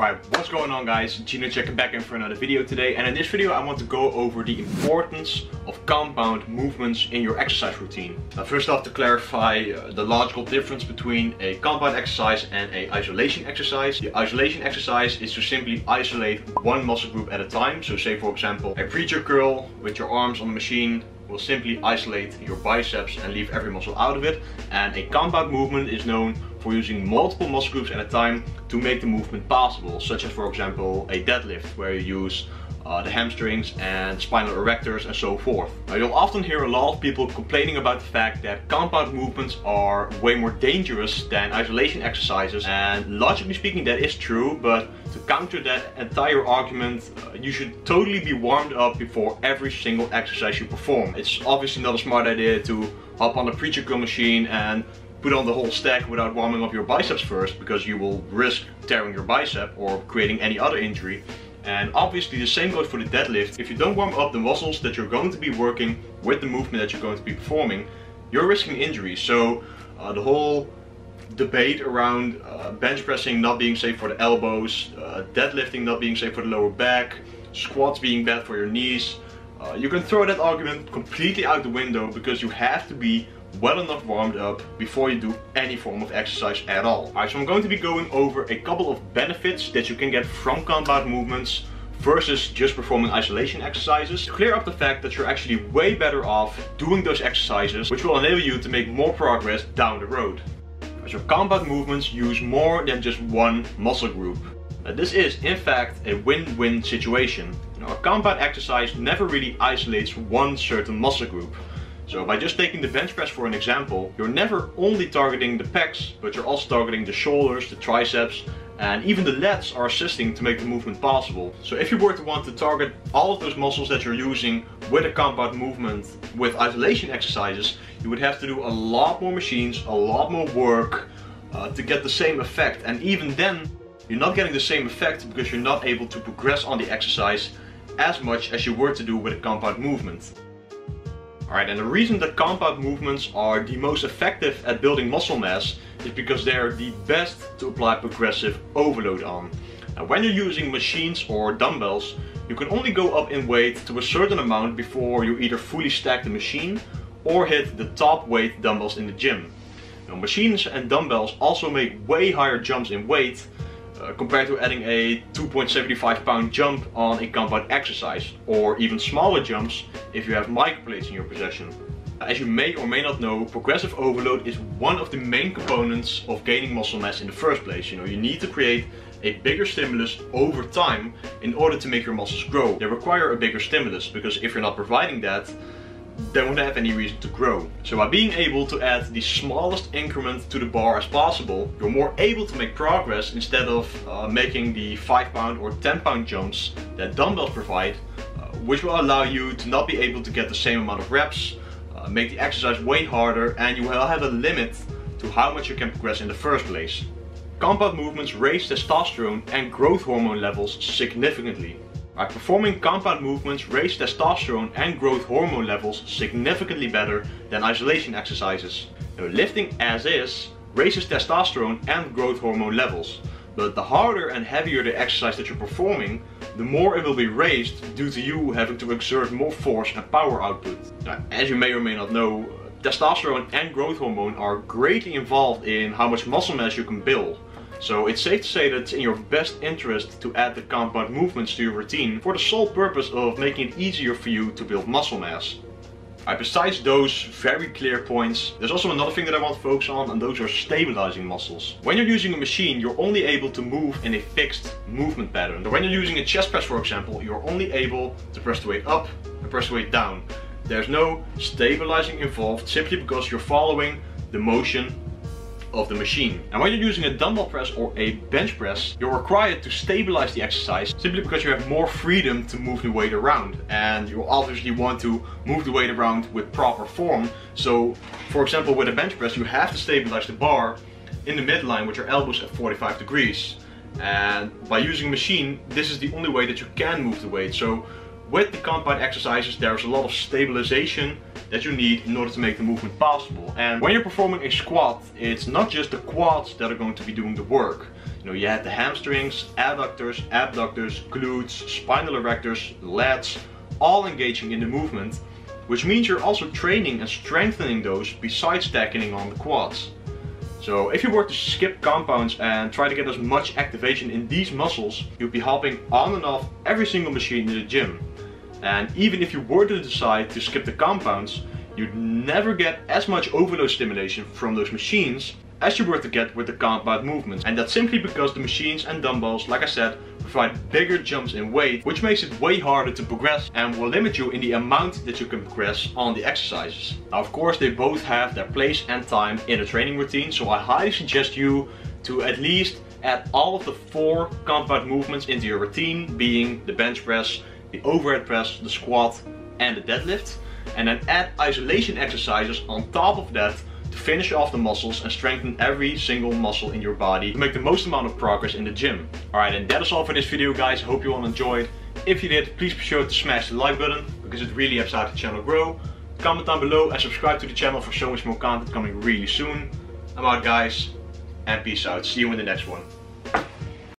Alright, what's going on guys? Gino checking back in for another video today, and in this video I want to go over the importance of compound movements in your exercise routine. First off, to clarify the logical difference between a compound exercise and an isolation exercise. The isolation exercise is to simply isolate one muscle group at a time. So say for example a preacher curl with your arms on the machine will simply isolate your biceps and leave every muscle out of it. And a compound movement is known for using multiple muscle groups at a time to make the movement possible, such as for example a deadlift, where you use the hamstrings and spinal erectors and so forth. Now, you'll often hear a lot of people complaining about the fact that compound movements are way more dangerous than isolation exercises, and logically speaking that is true, but to counter that entire argument you should totally be warmed up before every single exercise you perform. It's obviously not a smart idea to hop on a preacher curl machine and put on the whole stack without warming up your biceps first, because you will risk tearing your bicep or creating any other injury. And obviously the same goes for the deadlift. If you don't warm up the muscles that you're going to be working with the movement that you're going to be performing, you're risking injury. So the whole debate around bench pressing not being safe for the elbows, deadlifting not being safe for the lower back, squats being bad for your knees, you can throw that argument completely out the window, because you have to be well enough warmed up before you do any form of exercise at all. Alright, so I'm going to be going over a couple of benefits that you can get from compound movements versus just performing isolation exercises, to clear up the fact that you're actually way better off doing those exercises, which will enable you to make more progress down the road. As your compound movements use more than just one muscle group. This is in fact a win-win situation. A compound exercise never really isolates one certain muscle group. So by just taking the bench press for an example, you're never only targeting the pecs, but you're also targeting the shoulders, the triceps, and even the lats are assisting to make the movement possible. So if you were to want to target all of those muscles that you're using with a compound movement with isolation exercises, you would have to do a lot more machines, a lot more work to get the same effect. And even then, you're not getting the same effect because you're not able to progress on the exercise as much as you were to do with a compound movement. Alright, and the reason that compound movements are the most effective at building muscle mass is because they are the best to apply progressive overload on. Now, when you're using machines or dumbbells, you can only go up in weight to a certain amount before you either fully stack the machine or hit the top weight dumbbells in the gym. Now, machines and dumbbells also make way higher jumps in weight compared to adding a 2.75 pound jump on a compound exercise, or even smaller jumps if you have microplates in your possession. As you may or may not know, progressive overload is one of the main components of gaining muscle mass in the first place. You need to create a bigger stimulus over time in order to make your muscles grow. They require a bigger stimulus, because if you're not providing that, they won't have any reason to grow. So by being able to add the smallest increment to the bar as possible, you're more able to make progress instead of making the 5 pound or 10 pound jumps that dumbbells provide, which will allow you to not be able to get the same amount of reps, make the exercise way harder, and you will have a limit to how much you can progress in the first place. Compound movements raise testosterone and growth hormone levels significantly. Performing compound movements raise testosterone and growth hormone levels significantly better than isolation exercises. Now, lifting as is raises testosterone and growth hormone levels, but the harder and heavier the exercise that you're performing, the more it will be raised due to you having to exert more force and power output. Now, as you may or may not know, testosterone and growth hormone are greatly involved in how much muscle mass you can build. So it's safe to say that it's in your best interest to add the compound movements to your routine for the sole purpose of making it easier for you to build muscle mass. Besides those very clear points, there's also another thing that I want to focus on, and those are stabilizing muscles. When you're using a machine, you're only able to move in a fixed movement pattern. So when you're using a chest press, for example, you're only able to press the weight up and press the weight down. There's no stabilizing involved, simply because you're following the motion of the machine. And when you're using a dumbbell press or a bench press, you're required to stabilize the exercise simply because you have more freedom to move the weight around, and you obviously want to move the weight around with proper form. So for example, with a bench press you have to stabilize the bar in the midline with your elbows at 45 degrees, and by using a machine this is the only way that you can move the weight. So with the compound exercises there's a lot of stabilization that you need in order to make the movement possible. And when you're performing a squat, it's not just the quads that are going to be doing the work. You know, you had the hamstrings, adductors, abductors, glutes, spinal erectors, lats, all engaging in the movement, which means you're also training and strengthening those besides stacking on the quads. So if you were to skip compounds and try to get as much activation in these muscles, you'd be hopping on and off every single machine in the gym. And even if you were to decide to skip the compounds, you'd never get as much overload stimulation from those machines as you were to get with the compound movements. And that's simply because the machines and dumbbells, like I said, provide bigger jumps in weight, which makes it way harder to progress and will limit you in the amount that you can progress on the exercises. Now, of course, they both have their place and time in a training routine, so I highly suggest you to at least add all of the 4 compound movements into your routine, being the bench press, the overhead press, the squat and the deadlift, and then add isolation exercises on top of that to finish off the muscles and strengthen every single muscle in your body to make the most amount of progress in the gym. Alright, and that is all for this video, guys. I hope you all enjoyed. If you did, please be sure to smash the like button because it really helps out the channel grow. Comment down below and subscribe to the channel for so much more content coming really soon. I'm out, guys, and peace out. See you in the next one.